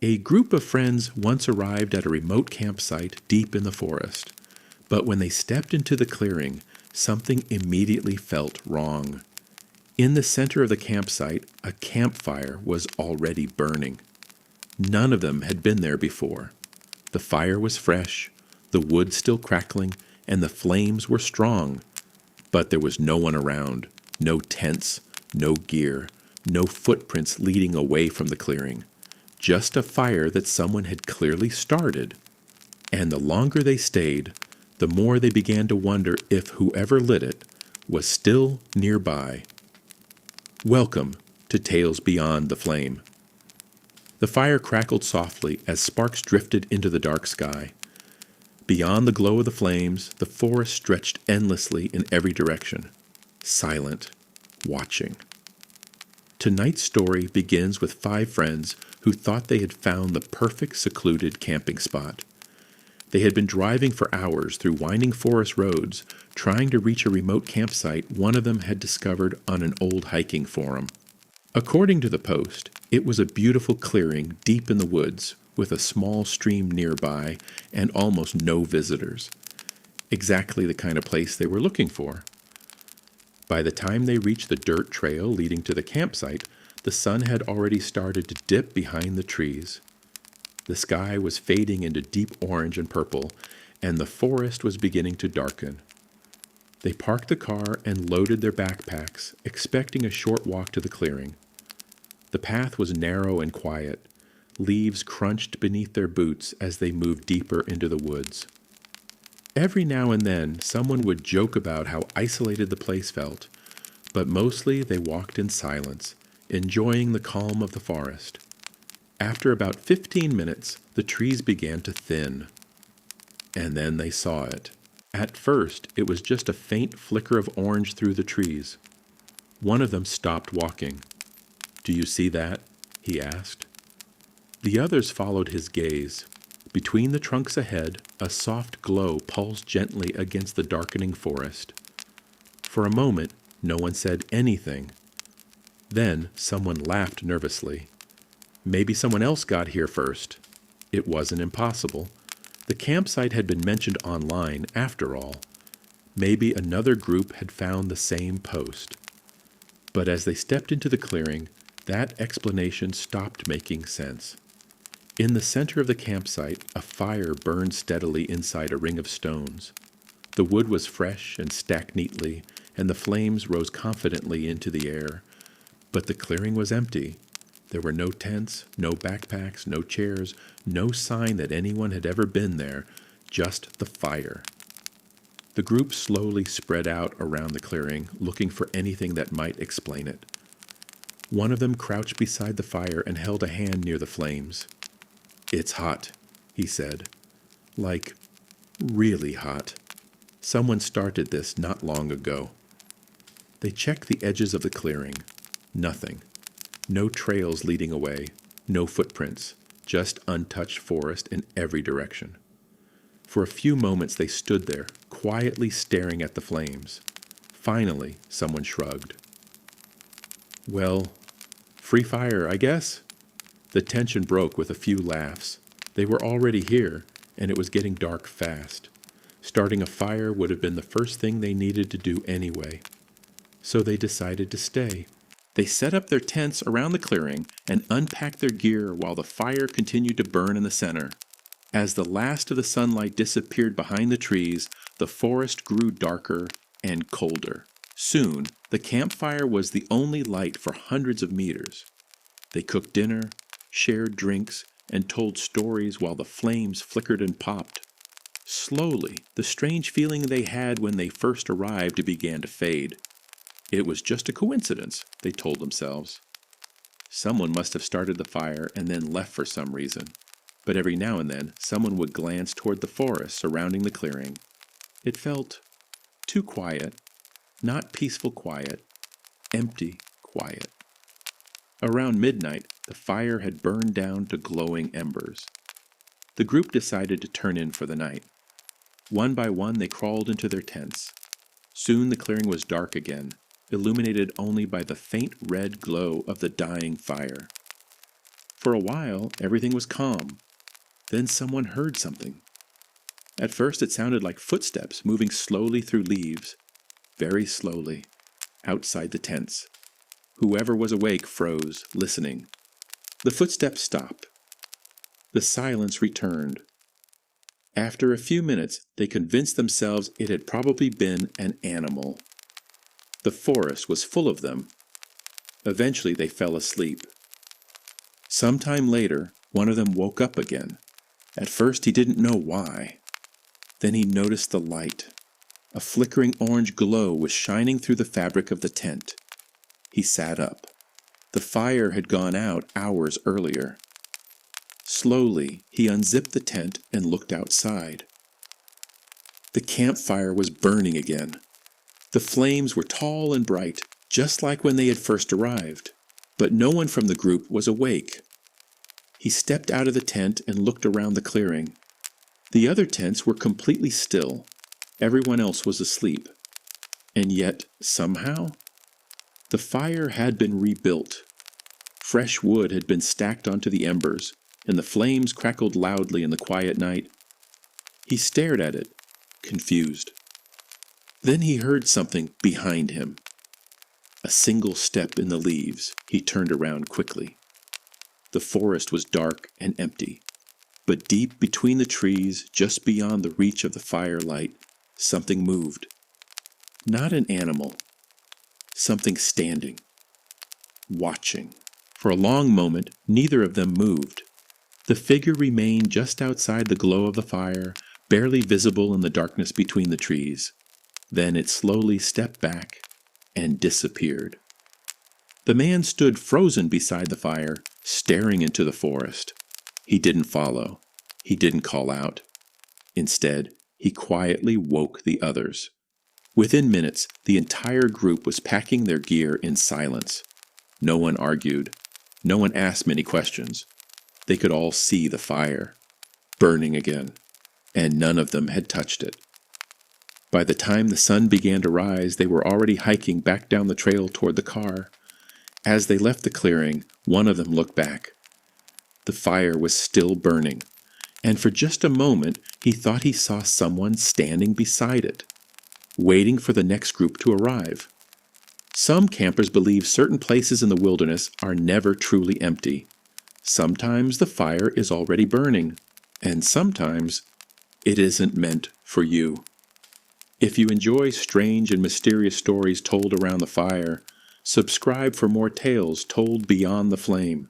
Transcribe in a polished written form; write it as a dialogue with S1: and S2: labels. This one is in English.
S1: A group of friends once arrived at a remote campsite deep in the forest, but when they stepped into the clearing, something immediately felt wrong. In the center of the campsite, a campfire was already burning. None of them had been there before. The fire was fresh, the wood still crackling, and the flames were strong. But there was no one around, no tents, no gear, no footprints leading away from the clearing. Just a fire that someone had clearly started. And the longer they stayed, the more they began to wonder if whoever lit it was still nearby. Welcome to Tales Beyond the Flame. The fire crackled softly as sparks drifted into the dark sky. Beyond the glow of the flames, the forest stretched endlessly in every direction, silent, watching. Tonight's story begins with 5 friends who thought they had found the perfect secluded camping spot. They had been driving for hours through winding forest roads, trying to reach a remote campsite one of them had discovered on an old hiking forum. According to the post, it was a beautiful clearing deep in the woods, with a small stream nearby and almost no visitors. Exactly the kind of place they were looking for. By the time they reached the dirt trail leading to the campsite, the sun had already started to dip behind the trees. The sky was fading into deep orange and purple, and the forest was beginning to darken. They parked the car and loaded their backpacks, expecting a short walk to the clearing. The path was narrow and quiet. Leaves crunched beneath their boots as they moved deeper into the woods. Every now and then, someone would joke about how isolated the place felt, but mostly they walked in silence, enjoying the calm of the forest. After about 15 minutes, the trees began to thin. And then they saw it. At first, it was just a faint flicker of orange through the trees. One of them stopped walking. "Do you see that?" he asked. The others followed his gaze. Between the trunks ahead, a soft glow pulsed gently against the darkening forest. For a moment, no one said anything. Then someone laughed nervously. Maybe someone else got here first. It wasn't impossible. The campsite had been mentioned online, after all. Maybe another group had found the same post. But as they stepped into the clearing, that explanation stopped making sense. In the center of the campsite, a fire burned steadily inside a ring of stones. The wood was fresh and stacked neatly, and the flames rose confidently into the air. But the clearing was empty. There were no tents, no backpacks, no chairs, no sign that anyone had ever been there, just the fire. The group slowly spread out around the clearing, looking for anything that might explain it. One of them crouched beside the fire and held a hand near the flames. "It's hot," he said. "Like, really hot. Someone started this not long ago." They checked the edges of the clearing. Nothing. No trails leading away, no footprints, just untouched forest in every direction. For a few moments they stood there, quietly staring at the flames. Finally, someone shrugged. "Well, free fire, I guess?" The tension broke with a few laughs. They were already here, and it was getting dark fast. Starting a fire would have been the first thing they needed to do anyway. So they decided to stay. They set up their tents around the clearing and unpacked their gear while the fire continued to burn in the center. As the last of the sunlight disappeared behind the trees, the forest grew darker and colder. Soon, the campfire was the only light for hundreds of meters. They cooked dinner, shared drinks, and told stories while the flames flickered and popped. Slowly, the strange feeling they had when they first arrived began to fade. It was just a coincidence, they told themselves. Someone must have started the fire and then left for some reason. But every now and then, someone would glance toward the forest surrounding the clearing. It felt too quiet, not peaceful quiet, empty quiet. Around midnight, the fire had burned down to glowing embers. The group decided to turn in for the night. One by one, they crawled into their tents. Soon the clearing was dark again, illuminated only by the faint red glow of the dying fire. For a while, everything was calm. Then someone heard something. At first, it sounded like footsteps moving slowly through leaves, very slowly, outside the tents. Whoever was awake froze, listening. The footsteps stopped. The silence returned. After a few minutes, they convinced themselves it had probably been an animal. The forest was full of them. Eventually, they fell asleep. Sometime later, one of them woke up again. At first, he didn't know why. Then he noticed the light. A flickering orange glow was shining through the fabric of the tent. He sat up. The fire had gone out hours earlier. Slowly, he unzipped the tent and looked outside. The campfire was burning again. The flames were tall and bright, just like when they had first arrived, but no one from the group was awake. He stepped out of the tent and looked around the clearing. The other tents were completely still. Everyone else was asleep. And yet, somehow, the fire had been rebuilt. Fresh wood had been stacked onto the embers, and the flames crackled loudly in the quiet night. He stared at it, confused. Then he heard something behind him. A single step in the leaves. He turned around quickly. The forest was dark and empty, but deep between the trees, just beyond the reach of the firelight, something moved. Not an animal. Something standing. Watching. For a long moment, neither of them moved. The figure remained just outside the glow of the fire, barely visible in the darkness between the trees. Then it slowly stepped back and disappeared. The man stood frozen beside the fire, staring into the forest. He didn't follow. He didn't call out. Instead, he quietly woke the others. Within minutes, the entire group was packing their gear in silence. No one argued. No one asked many questions. They could all see the fire, burning again, and none of them had touched it. By the time the sun began to rise, they were already hiking back down the trail toward the car. As they left the clearing, one of them looked back. The fire was still burning, and for just a moment he thought he saw someone standing beside it, waiting for the next group to arrive. Some campers believe certain places in the wilderness are never truly empty. Sometimes the fire is already burning, and sometimes it isn't meant for you. If you enjoy strange and mysterious stories told around the fire, subscribe for more tales told beyond the flame.